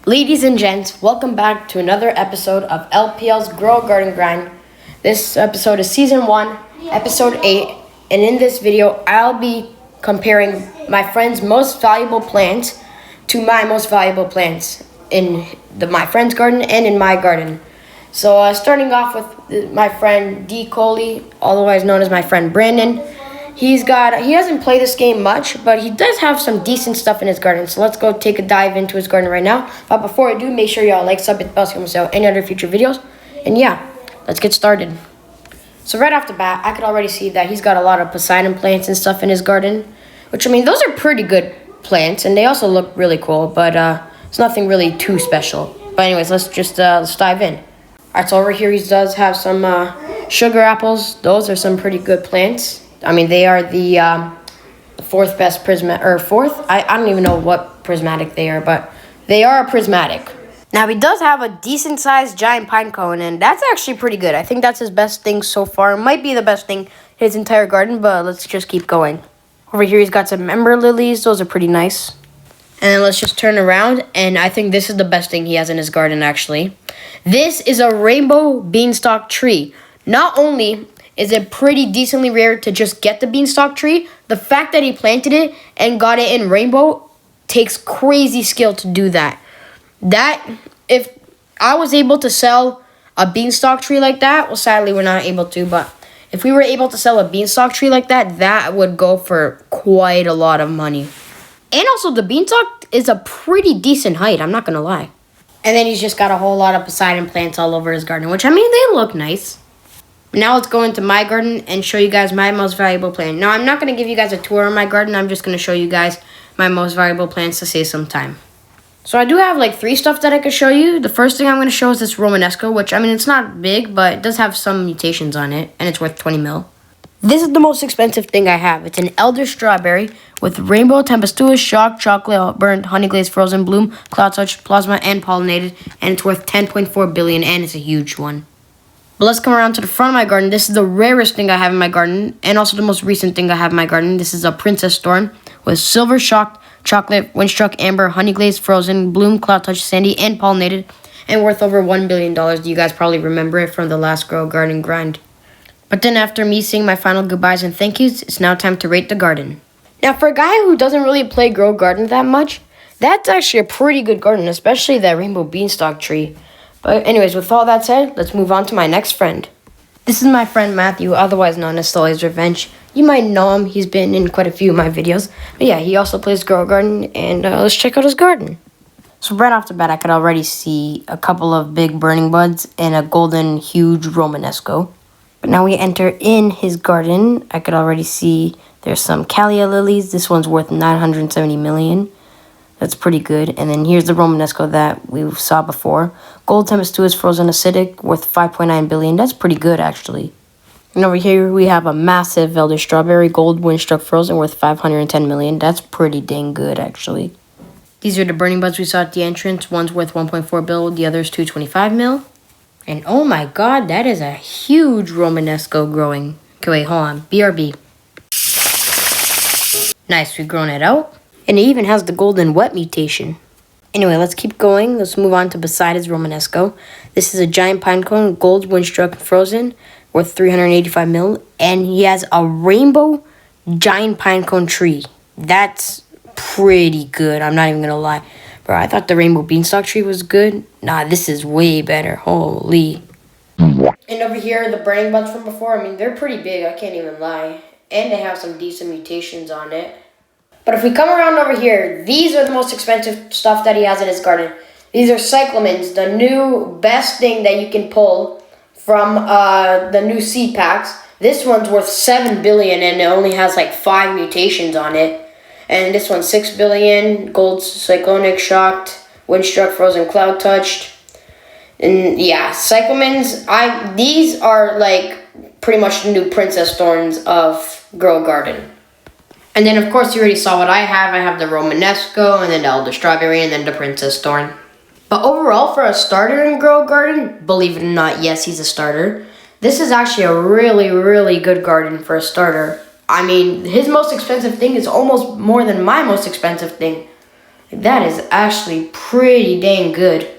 Ladies and gents, welcome back to another episode of LPL's Grow Garden Grind. This episode is Season 1, Episode 8, and in this video, I'll be comparing my friend's most valuable plants to my most valuable plants in my friend's garden and in my garden. So starting off with my friend D. Coley, otherwise known as my friend Brandon. He hasn't played this game much, but he does have some decent stuff in his garden. So let's go take a dive into his garden right now. But before I do, make sure y'all like, sub, hit the bell so you don't miss out any other future videos. And yeah, let's get started. So right off the bat, I could already see that he's got a lot of Poseidon plants and stuff in his garden. Which, I mean, those are pretty good plants, and they also look really cool. But it's nothing really too special. But anyways, let's dive in. Alright, so over here he does have some sugar apples. Those are some pretty good plants. I mean, they are the fourth best fourth? I don't even know what prismatic they are, but they are a prismatic. Now, he does have a decent-sized giant pine cone, and that's actually pretty good. I think that's his best thing so far. It might be the best thing in his entire garden, but let's just keep going. Over here, he's got some ember lilies. Those are pretty nice. And then let's just turn around, and I think this is the best thing he has in his garden, actually. This is a rainbow beanstalk tree. Not only is it pretty decently rare to just get the beanstalk tree, the fact that he planted it and got it in rainbow takes crazy skill to do that. If I was able to sell a beanstalk tree like that, well, sadly we're not able to, but if we were able to sell a beanstalk tree like that, that would go for quite a lot of money. And also, the beanstalk is a pretty decent height, I'm not going to lie. And then he's just got a whole lot of Poseidon plants all over his garden, which, I mean, they look nice. Now let's go into my garden and show you guys my most valuable plant. Now, I'm not going to give you guys a tour of my garden. I'm just going to show you guys my most valuable plants to save some time. So I do have like 3 stuff that I could show you. The first thing I'm going to show is this Romanesco, which, I mean, it's not big, but it does have some mutations on it, and it's worth 20 mil. This is the most expensive thing I have. It's an Elder Strawberry with rainbow, tempestuous, shock, chocolate, burnt, honey glazed, frozen, bloom, cloud touch, plasma, and pollinated, and it's worth 10.4 billion, and it's a huge one. But let's come around to the front of my garden. This is the rarest thing I have in my garden, and also the most recent thing I have in my garden. This is a Princess Thorn with silver, shocked, chocolate, windstruck, amber, honey glazed, frozen, bloom, cloud touch, sandy, and pollinated, and worth over $1 billion. You guys probably remember it from the last Grow Garden Grind. But then after me saying my final goodbyes and thank yous, it's now time to rate the garden. Now, for a guy who doesn't really play Grow Garden that much, that's actually a pretty good garden, especially that rainbow beanstalk tree. But anyways, with all that said, let's move on to my next friend. This is my friend Matthew, otherwise known as Sully's Revenge. You might know him, he's been in quite a few of my videos. But yeah, he also plays Grow Garden, and let's check out his garden. So right off the bat, I could already see a couple of big burning buds and a golden, huge Romanesco. But now we enter in his garden. I could already see there's some Callia lilies. This one's worth 970 million. That's pretty good. And then here's the Romanesco that we saw before. Gold tempestuous frozen acidic worth 5.9 billion. That's pretty good, actually. And over here we have a massive Elder Strawberry gold windstruck frozen worth 510 million. That's pretty dang good, actually. These are the burning buds we saw at the entrance. One's worth 1.4 billion, the other's 225 mil. And oh my god, that is a huge Romanesco growing. Okay, wait, hold on. BRB. Nice, we've grown it out. And it even has the golden wet mutation. Anyway, let's keep going. Let's move on to beside his Romanesco. This is a giant pine cone, gold windstruck frozen, worth 385 mil. And he has a rainbow giant pine cone tree. That's pretty good, I'm not even gonna lie. Bro, I thought the rainbow beanstalk tree was good. Nah, this is way better. Holy. And over here, the burning buds from before, I mean, they're pretty big, I can't even lie. And they have some decent mutations on it. But if we come around over here, these are the most expensive stuff that he has in his garden. These are cyclamens, the new best thing that you can pull from the new seed packs. This one's worth 7 billion and it only has like 5 mutations on it. And this one's 6 billion, gold cyclonic shocked, windstruck frozen cloud touched. And yeah, cyclamens, these are like pretty much the new Princess Thorns of Grow Garden. And then, of course, you already saw what I have. I have the Romanesco, and then the Elder Strawberry, and then the Princess Thorn. But overall, for a starter in Grow Garden, believe it or not, yes, he's a starter. This is actually a really, really good garden for a starter. I mean, his most expensive thing is almost more than my most expensive thing. That is actually pretty dang good.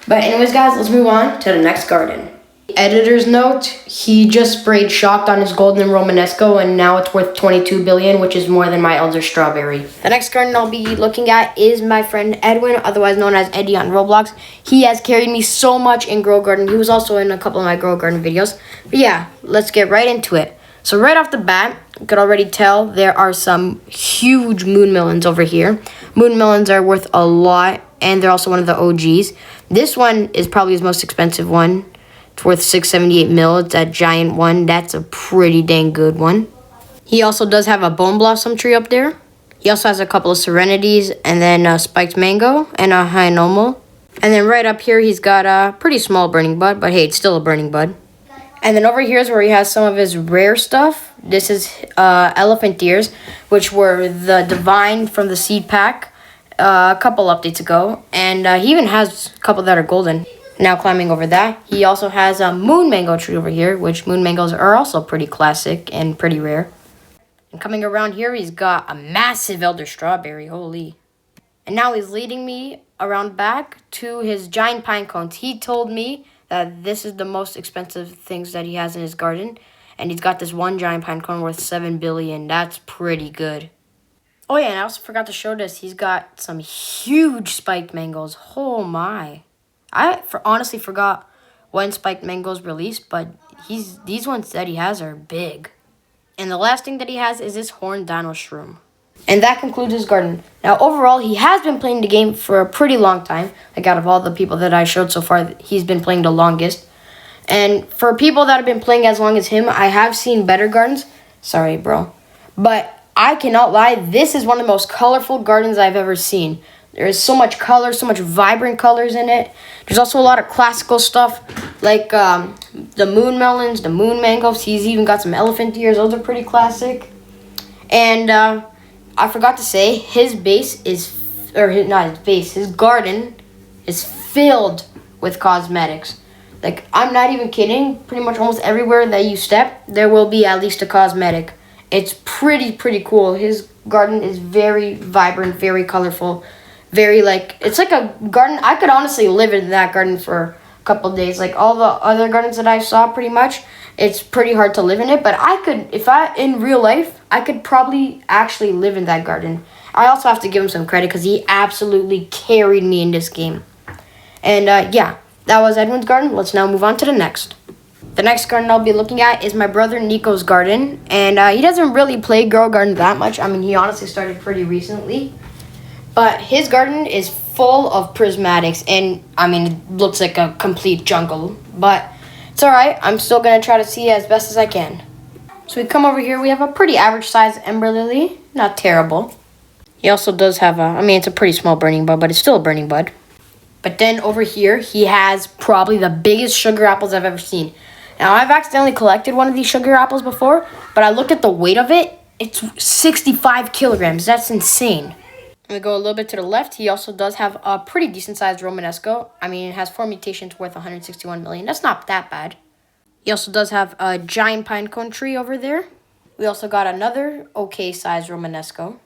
But anyways, guys, let's move on to the next garden. Editor's note, he just sprayed Shocked on his golden Romanesco, and now it's worth 22 billion, which is more than my Elder Strawberry. The next garden I'll be looking at is my friend Edwin, otherwise known as Eddie on Roblox. He has carried me so much in Grow Garden. He was also in a couple of my Grow Garden videos. But yeah, let's get right into it. So right off the bat, you could already tell there are some huge moon melons over here. Moon melons are worth a lot, and they're also one of the OGs. This one is probably his most expensive one. It's worth 678 mil. It's that giant one. That's a pretty dang good one. He also does have a bone blossom tree up there. He also has a couple of serenities, and then a spiked mango and a hynomal. And then right up here, he's got a pretty small burning bud, but hey, it's still a burning bud. And then over here is where he has some of his rare stuff. This is elephant ears, which were the divine from the seed pack a couple updates ago. And he even has a couple that are golden. Now climbing over that, he also has a moon mango tree over here, which moon mangoes are also pretty classic and pretty rare. And coming around here, he's got a massive elder strawberry, holy. And now he's leading me around back to his giant pine cones. He told me that this is the most expensive things that he has in his garden. And he's got this one giant pine cone worth 7 billion. That's pretty good. Oh yeah, and I also forgot to show this. He's got some huge spiked mangoes. Oh my. I honestly forgot when spiked mangoes released, but these ones that he has are big. And the last thing that he has is this horned dino shroom. And that concludes his garden. Now, overall, he has been playing the game for a pretty long time. Like, out of all the people that I showed so far, he's been playing the longest. And for people that have been playing as long as him, I have seen better gardens. Sorry, bro. But I cannot lie, this is one of the most colorful gardens I've ever seen. There is so much color, so much vibrant colors in it. There's also a lot of classical stuff, like the moon melons, the moon mangoes. He's even got some elephant ears. Those are pretty classic. And I forgot to say, his base is, his garden is filled with cosmetics. Like, I'm not even kidding. Pretty much almost everywhere that you step, there will be at least a cosmetic. It's pretty cool. His garden is very vibrant, very colorful. Very, like, it's like a garden. I could honestly live in that garden for a couple of days. Like, all the other gardens that I saw, pretty much, it's pretty hard to live in it. But I could, in real life, I could probably actually live in that garden. I also have to give him some credit because he absolutely carried me in this game. And, yeah, that was Edwin's garden. Let's now move on to the next. The next garden I'll be looking at is my brother Nico's garden. And he doesn't really play Grow Garden that much. I mean, he honestly started pretty recently. But his garden is full of prismatics, and I mean, it looks like a complete jungle. But it's alright, I'm still going to try to see as best as I can. So we come over here, we have a pretty average size Ember Lily, not terrible. He also does have it's a pretty small burning bud, but it's still a burning bud. But then over here, he has probably the biggest sugar apples I've ever seen. Now, I've accidentally collected one of these sugar apples before, but I looked at the weight of it, it's 65 kilograms, that's insane. We go a little bit to the left. He also does have a pretty decent-sized Romanesco. I mean, it has 4 mutations worth 161 million. That's not that bad. He also does have a giant pine cone tree over there. We also got another okay-sized Romanesco.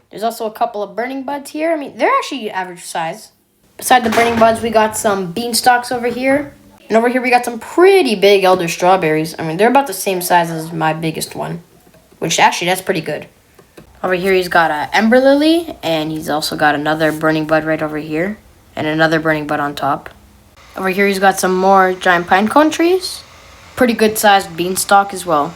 There's also a couple of burning buds here. I mean, they're actually average size. Beside the burning buds, we got some beanstalks over here. And over here, we got some pretty big elder strawberries. I mean, they're about the same size as my biggest one. Which, actually, that's pretty good. Over here, he's got an Ember Lily, and he's also got another burning bud right over here, and another burning bud on top. Over here, he's got some more giant pine cone trees. Pretty good-sized beanstalk as well.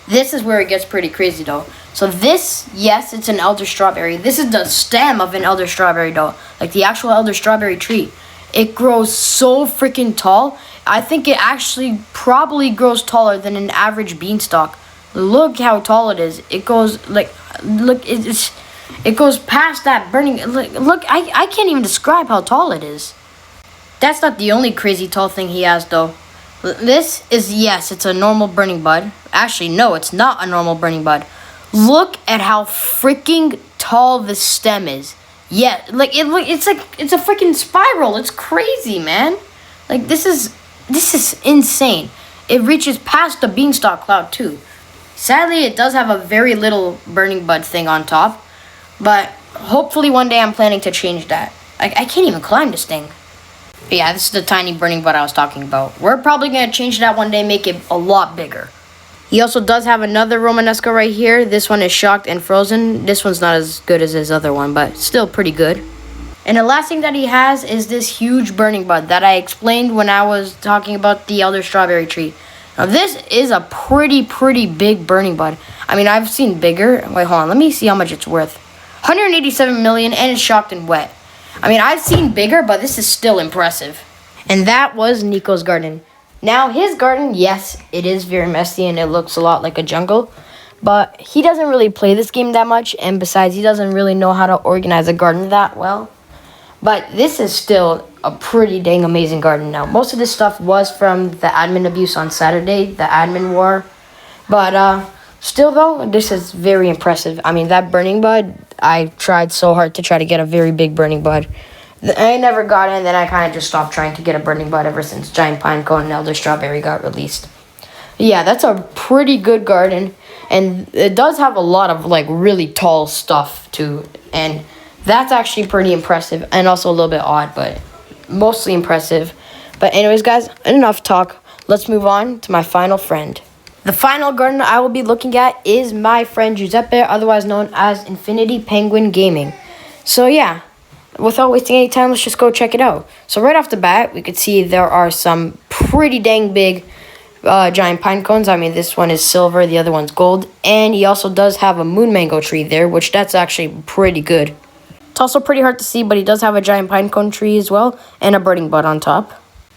This is where it gets pretty crazy, though. So this, yes, it's an elder strawberry. This is the stem of an elder strawberry, though. Like the actual elder strawberry tree. It grows so freaking tall. I think it actually probably grows taller than an average beanstalk. Look how tall it is. It goes like, look, it goes past that burning. Look, I can't even describe how tall it is. That's not the only crazy tall thing he has, though. This is, yes, it's a normal burning bud. Actually, no, it's not a normal burning bud. Look at how freaking tall the stem is. Yeah, like it's a freaking spiral. It's crazy, man. Like this is insane. It reaches past the beanstalk cloud too. Sadly, it does have a very little burning bud thing on top. But hopefully one day I'm planning to change that. I can't even climb this thing. But yeah, this is the tiny burning bud I was talking about. We're probably going to change that one day, make it a lot bigger. He also does have another Romanesco right here. This one is shocked and frozen. This one's not as good as his other one, but still pretty good. And the last thing that he has is this huge burning bud that I explained when I was talking about the elder strawberry tree. Now this is a pretty big burning bud. I mean, I've seen bigger. Wait, hold on. Let me see how much it's worth. 187 million, and it's shocked and wet. I mean, I've seen bigger, but this is still impressive. And that was Nico's garden. Now, his garden, yes, it is very messy and it looks a lot like a jungle. But he doesn't really play this game that much. And besides, he doesn't really know how to organize a garden that well. But this is still a pretty dang amazing garden now. Most of this stuff was from the admin abuse on Saturday, the admin war. But still, though, this is very impressive. I mean, that burning bud, I tried so hard to try to get a very big burning bud. I never got it, and then I kind of just stopped trying to get a burning bud ever since Giant Pine Cone and Elder Strawberry got released. Yeah, that's a pretty good garden, and it does have a lot of, like, really tall stuff, too. And that's actually pretty impressive, and also a little bit odd, but mostly impressive. But anyways, guys, enough talk. Let's move on to my final friend. The final garden I will be looking at is my friend Giuseppe, otherwise known as Infinity Penguin Gaming. So, yeah. Without wasting any time, let's just go check it out. So right off the bat, we could see there are some pretty dang big giant pine cones. I mean, this one is silver, the other one's gold. And he also does have a moon mango tree there, which that's actually pretty good. It's also pretty hard to see, but he does have a giant pine cone tree as well, and a burning bud on top.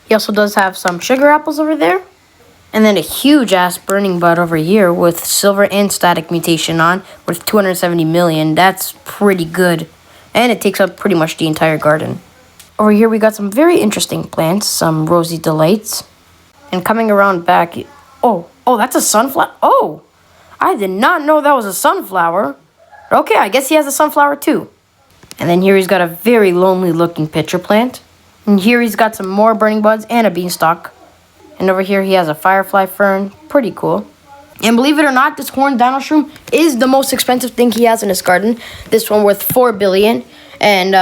He also does have some sugar apples over there. And then a huge-ass burning bud over here with silver and static mutation on, worth 270 million. That's pretty good. And it takes up pretty much the entire garden. Over here we got some very interesting plants, some rosy delights. And coming around back, oh, that's a sunflower. Oh, I did not know that was a sunflower. Okay, I guess he has a sunflower too. And then here he's got a very lonely looking pitcher plant. And here he's got some more burning buds and a beanstalk. And over here he has a firefly fern, pretty cool. And believe it or not, this horned dino shroom is the most expensive thing he has in his garden. This one worth 4 billion. And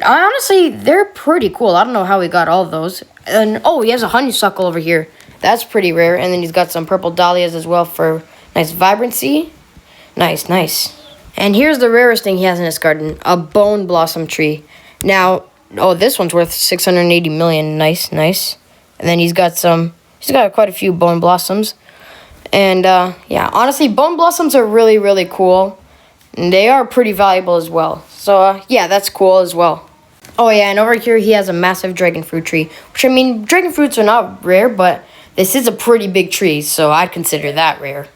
honestly, they're pretty cool. I don't know how he got all of those. And oh, he has a honeysuckle over here. That's pretty rare. And then he's got some purple dahlias as well for nice vibrancy. Nice. And here's the rarest thing he has in his garden, a bone blossom tree. Now, oh, this one's worth 680 million. Nice. And then he's got quite a few bone blossoms. And, yeah, honestly, bone blossoms are really cool. And they are pretty valuable as well. So, yeah, that's cool as well. Oh, yeah, and over here he has a massive dragon fruit tree. Which, I mean, dragon fruits are not rare, but this is a pretty big tree, so I'd consider that rare.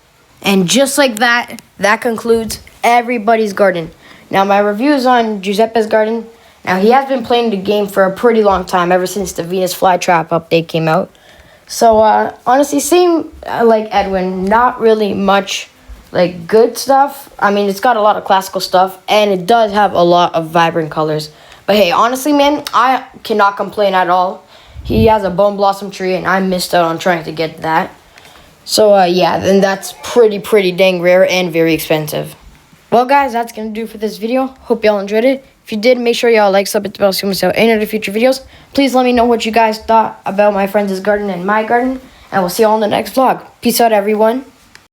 And just like that, that concludes everybody's garden. Now, my reviews on Giuseppe's garden. Now, he has been playing the game for a pretty long time, ever since the Venus Flytrap update came out. So, honestly, same like Edwin, not really much, like, good stuff. I mean, it's got a lot of classical stuff, and it does have a lot of vibrant colors. But hey, honestly, man, I cannot complain at all. He has a bone blossom tree, and I missed out on trying to get that. So, yeah, then that's pretty dang rare and very expensive. Well, guys, that's going to do for this video. Hope y'all enjoyed it. If you did, make sure y'all like, sub, hit the bell so you don't miss out any other future videos. Please let me know what you guys thought about my friends' garden and my garden. And we'll see y'all in the next vlog. Peace out, everyone.